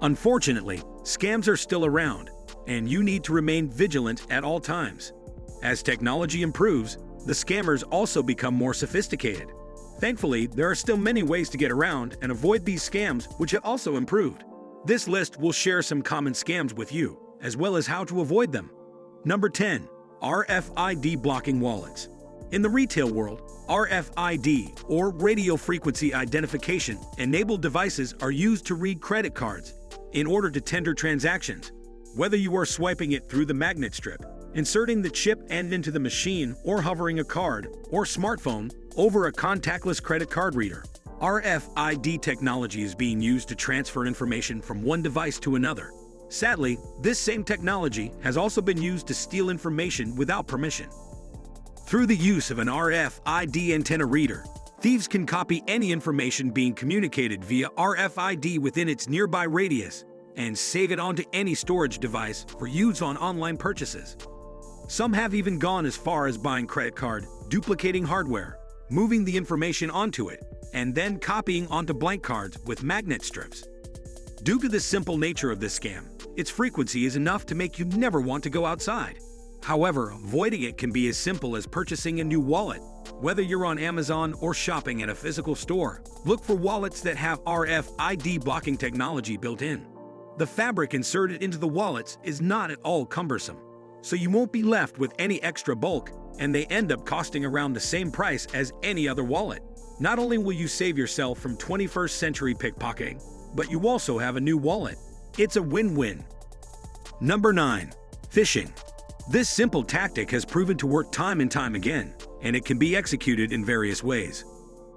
Unfortunately, scams are still around, and you need to remain vigilant at all times. As technology improves, the scammers also become more sophisticated. Thankfully, there are still many ways to get around and avoid these scams, which have also improved. This list will share some common scams with you, as well as how to avoid them. Number 10. RFID blocking wallets. In the retail world, RFID, or radio frequency identification, enabled devices are used to read credit cards in order to tender transactions. Whether you are swiping it through the magnet strip, inserting the chip end into the machine, or hovering a card or smartphone over a contactless credit card reader, RFID technology is being used to transfer information from one device to another. Sadly, this same technology has also been used to steal information without permission. Through the use of an RFID antenna reader, thieves can copy any information being communicated via RFID within its nearby radius and save it onto any storage device for use on online purchases. Some have even gone as far as buying credit card, duplicating hardware, moving the information onto it, and then copying onto blank cards with magnet strips. Due to the simple nature of this scam, its frequency is enough to make you never want to go outside. However, avoiding it can be as simple as purchasing a new wallet. Whether you're on Amazon or shopping at a physical store, look for wallets that have RFID blocking technology built in. The fabric inserted into the wallets is not at all cumbersome, so you won't be left with any extra bulk, and they end up costing around the same price as any other wallet. Not only will you save yourself from 21st century pickpocketing, but you also have a new wallet. It's a win-win. Number 9. Phishing. This simple tactic has proven to work time and time again, and it can be executed in various ways.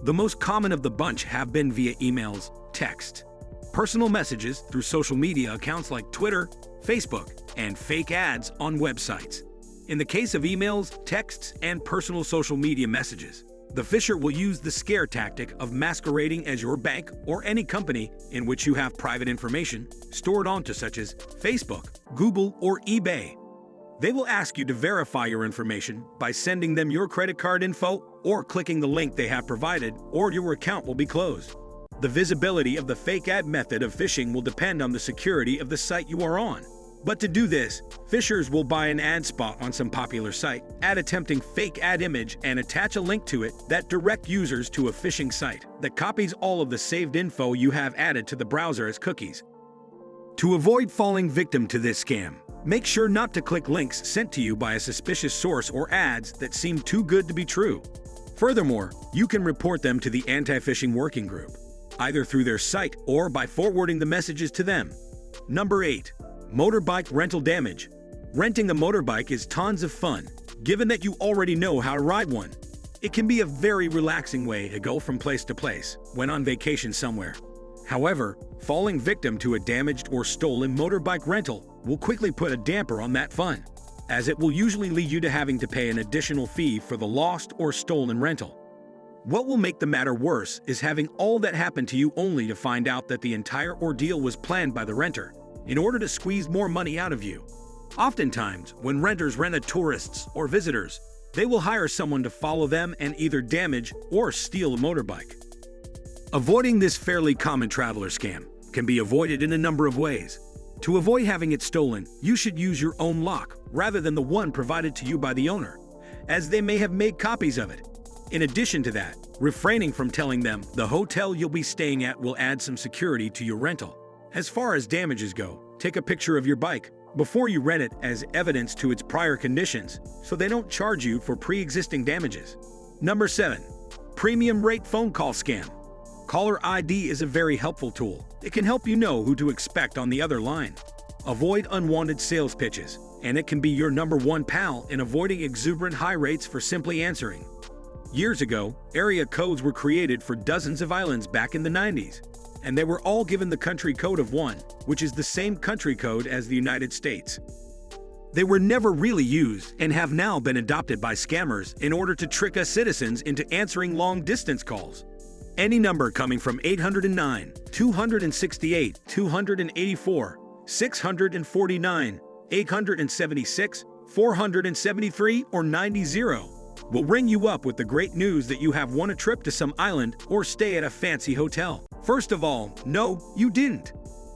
The most common of the bunch have been via emails, text, personal messages through social media accounts like Twitter, Facebook, and fake ads on websites. In the case of emails, texts, and personal social media messages, the phisher will use the scare tactic of masquerading as your bank or any company in which you have private information stored onto, such as Facebook, Google, or eBay. They will ask you to verify your information by sending them your credit card info or clicking the link they have provided, or your account will be closed. The visibility of the fake ad method of phishing will depend on the security of the site you are on. But to do this, phishers will buy an ad spot on some popular site, add a tempting fake ad image, and attach a link to it that directs users to a phishing site that copies all of the saved info you have added to the browser as cookies. To avoid falling victim to this scam, make sure not to click links sent to you by a suspicious source or ads that seem too good to be true. Furthermore, you can report them to the anti-phishing working group, either through their site or by forwarding the messages to them. Number 8. Motorbike rental damage. Renting a motorbike is tons of fun, given that you already know how to ride one. It can be a very relaxing way to go from place to place when on vacation somewhere. However, falling victim to a damaged or stolen motorbike rental will quickly put a damper on that fun, as it will usually lead you to having to pay an additional fee for the lost or stolen rental. What will make the matter worse is having all that happen to you only to find out that the entire ordeal was planned by the renter in order to squeeze more money out of you. Oftentimes, when renters rent a tourists or visitors, they will hire someone to follow them and either damage or steal a motorbike. Avoiding this fairly common traveler scam can be avoided in a number of ways. To avoid having it stolen, you should use your own lock rather than the one provided to you by the owner, as they may have made copies of it. In addition to that, refraining from telling them the hotel you'll be staying at will add some security to your rental. As far as damages go, take a picture of your bike before you rent it as evidence to its prior conditions so they don't charge you for pre-existing damages. Number 7. Premium rate phone call scam. Caller ID is a very helpful tool. It can help you know who to expect on the other line. Avoid unwanted sales pitches, and it can be your number one pal in avoiding exuberant high rates for simply answering. Years ago, area codes were created for dozens of islands back in the 90s, and they were all given the country code of 1, which is the same country code as the United States. They were never really used and have now been adopted by scammers in order to trick us citizens into answering long-distance calls. Any number coming from 809, 268, 284, 649, 876, 473, or 90 will ring you up with the great news that you have won a trip to some island or stay at a fancy hotel. First of all, no, you didn't.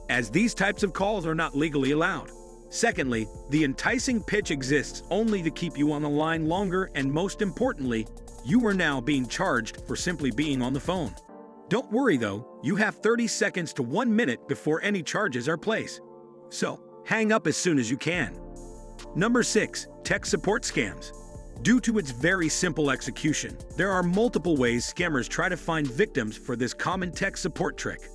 as these types of calls are not legally allowed. Secondly, the enticing pitch exists only to keep you on the line longer, and most importantly, you are now being charged for simply being on the phone. Don't worry though, you have 30 seconds to 1 minute before any charges are placed. So, hang up as soon as you can. Number 6. Tech support scams. Due to its very simple execution, there are multiple ways scammers try to find victims for this common tech support trick.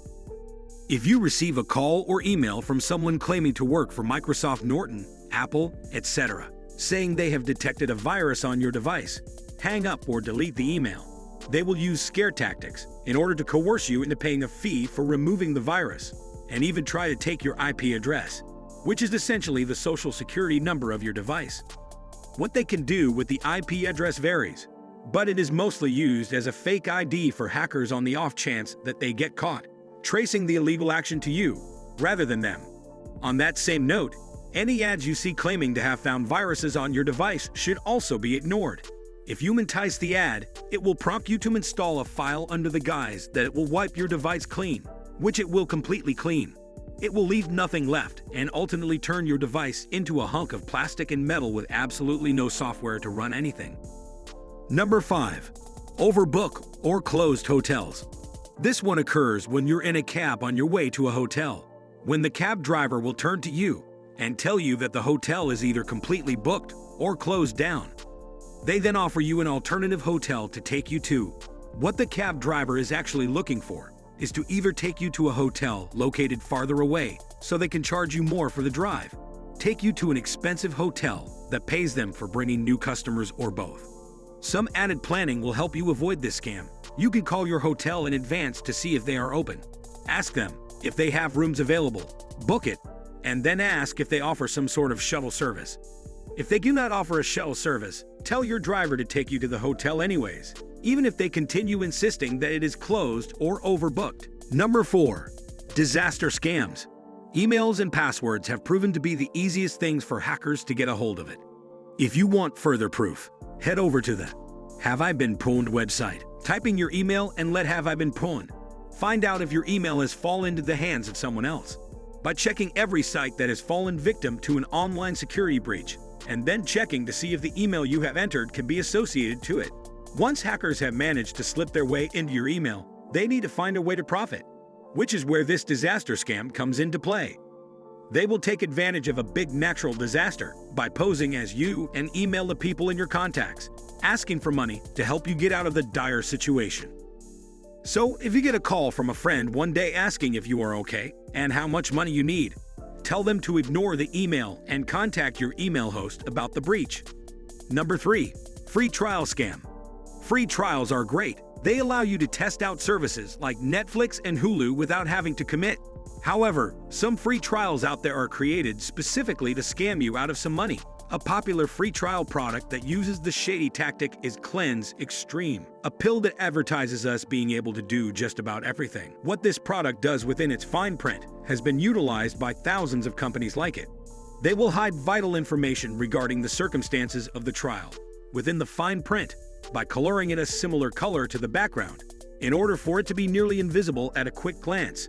If you receive a call or email from someone claiming to work for Microsoft Norton, Apple, etc., saying they have detected a virus on your device, hang up or delete the email. They will use scare tactics in order to coerce you into paying a fee for removing the virus, and even try to take your IP address, which is essentially the social security number of your device. What they can do with the IP address varies, but it is mostly used as a fake ID for hackers on the off chance that they get caught, tracing the illegal action to you, rather than them. On that same note, any ads you see claiming to have found viruses on your device should also be ignored. If you entice the ad, it will prompt you to install a file under the guise that it will wipe your device clean, which it will completely clean. It will leave nothing left and ultimately turn your device into a hunk of plastic and metal with absolutely no software to run anything. Number 5. Overbook or closed hotels. This one occurs when you're in a cab on your way to a hotel, when the cab driver will turn to you and tell you that the hotel is either completely booked or closed down. They then offer you an alternative hotel to take you to. What the cab driver is actually looking for is to either take you to a hotel located farther away so they can charge you more for the drive, take you to an expensive hotel that pays them for bringing new customers, or both. Some added planning will help you avoid this scam. You can call your hotel in advance to see if they are open. Ask them if they have rooms available, book it, and then ask if they offer some sort of shuttle service. If they do not offer a shuttle service, tell your driver to take you to the hotel anyways, even if they continue insisting that it is closed or overbooked. Number 4. Disaster scams. Emails and passwords have proven to be the easiest things for hackers to get a hold of it. If you want further proof, head over to the Have I Been Pwned website. Type in your email and let Have I Been Pwned. Find out if your email has fallen into the hands of someone else by checking every site that has fallen victim to an online security breach, and then checking to see if the email you have entered can be associated to it. Once hackers have managed to slip their way into your email, they need to find a way to profit, which is where this disaster scam comes into play. They will take advantage of a big natural disaster by posing as you and email the people in your contacts, asking for money to help you get out of the dire situation. So, if you get a call from a friend one day asking if you are okay and how much money you need, tell them to ignore the email and contact your email host about the breach. Number 3. Free trial scam. Free trials are great. They allow you to test out services like Netflix and Hulu without having to commit. However, some free trials out there are created specifically to scam you out of some money. A popular free trial product that uses the shady tactic is Cleanse Extreme, a pill that advertises us being able to do just about everything. What this product does within its fine print has been utilized by thousands of companies like it. They will hide vital information regarding the circumstances of the trial within the fine print by coloring it a similar color to the background in order for it to be nearly invisible at a quick glance.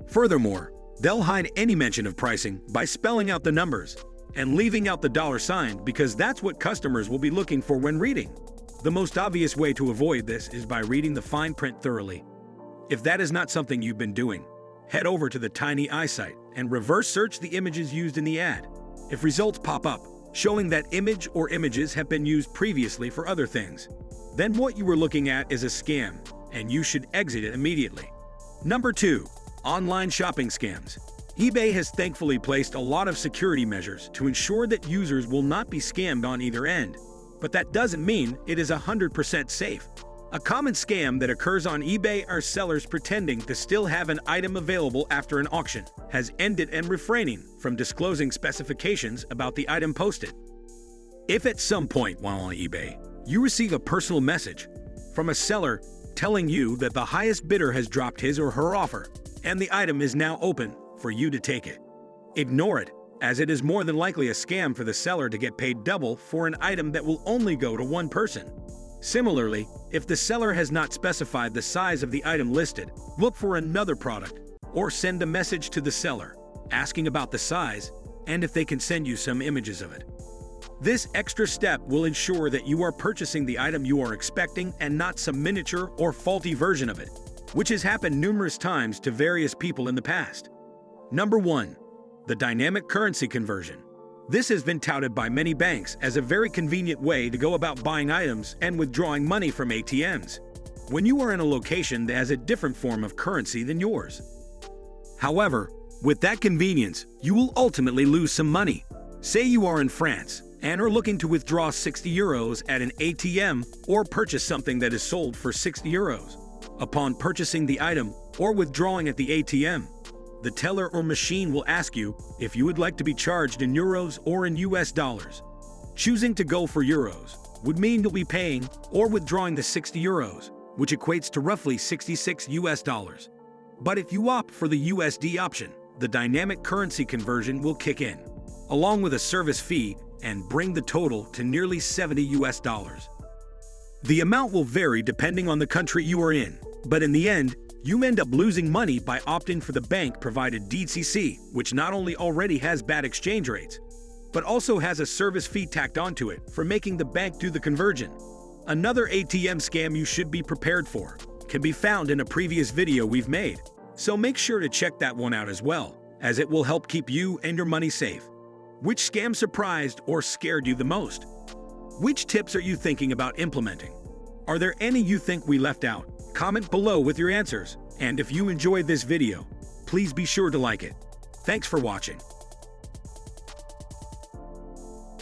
Furthermore, they'll hide any mention of pricing by spelling out the numbers and leaving out the $sign because that's what customers will be looking for when reading. The most obvious way to avoid this is by reading the fine print thoroughly. If that is not something you've been doing, head over to the Tiny Eye site and reverse search the images used in the ad. If results pop up showing that image or images have been used previously for other things, then what you were looking at is a scam and you should exit it immediately. Number 2. Online shopping scams. eBay has thankfully placed a lot of security measures to ensure that users will not be scammed on either end, but that doesn't mean it is 100% safe. A common scam that occurs on eBay are sellers pretending to still have an item available after an auction has ended and refraining from disclosing specifications about the item posted. If at some point while on eBay, you receive a personal message from a seller telling you that the highest bidder has dropped his or her offer and the item is now open for you to take it, ignore it, as it is more than likely a scam for the seller to get paid double for an item that will only go to one person. Similarly, if the seller has not specified the size of the item listed, look for another product or send a message to the seller, asking about the size and if they can send you some images of it. This extra step will ensure that you are purchasing the item you are expecting and not some miniature or faulty version of it, which has happened numerous times to various people in the past. Number 1. The dynamic currency conversion. This has been touted by many banks as a very convenient way to go about buying items and withdrawing money from ATMs when you are in a location that has a different form of currency than yours. However, with that convenience, you will ultimately lose some money. Say you are in France and are looking to withdraw 60 euros at an ATM or purchase something that is sold for 60 euros. Upon purchasing the item or withdrawing at the ATM, the teller or machine will ask you if you would like to be charged in euros or in US dollars. Choosing to go for euros would mean you'll be paying or withdrawing the 60 euros, which equates to roughly 66 US dollars. But if you opt for the USD option, the dynamic currency conversion will kick in, along with a service fee, and bring the total to nearly 70 US dollars. The amount will vary depending on the country you are in, but in the end, you end up losing money by opting for the bank-provided DCC, which not only already has bad exchange rates, but also has a service fee tacked onto it for making the bank do the conversion. Another ATM scam you should be prepared for can be found in a previous video we've made, so make sure to check that one out as well, as it will help keep you and your money safe. Which scam surprised or scared you the most? Which tips are you thinking about implementing? Are there any you think we left out? Comment below with your answers, and if you enjoyed this video, please be sure to like it. Thanks for watching.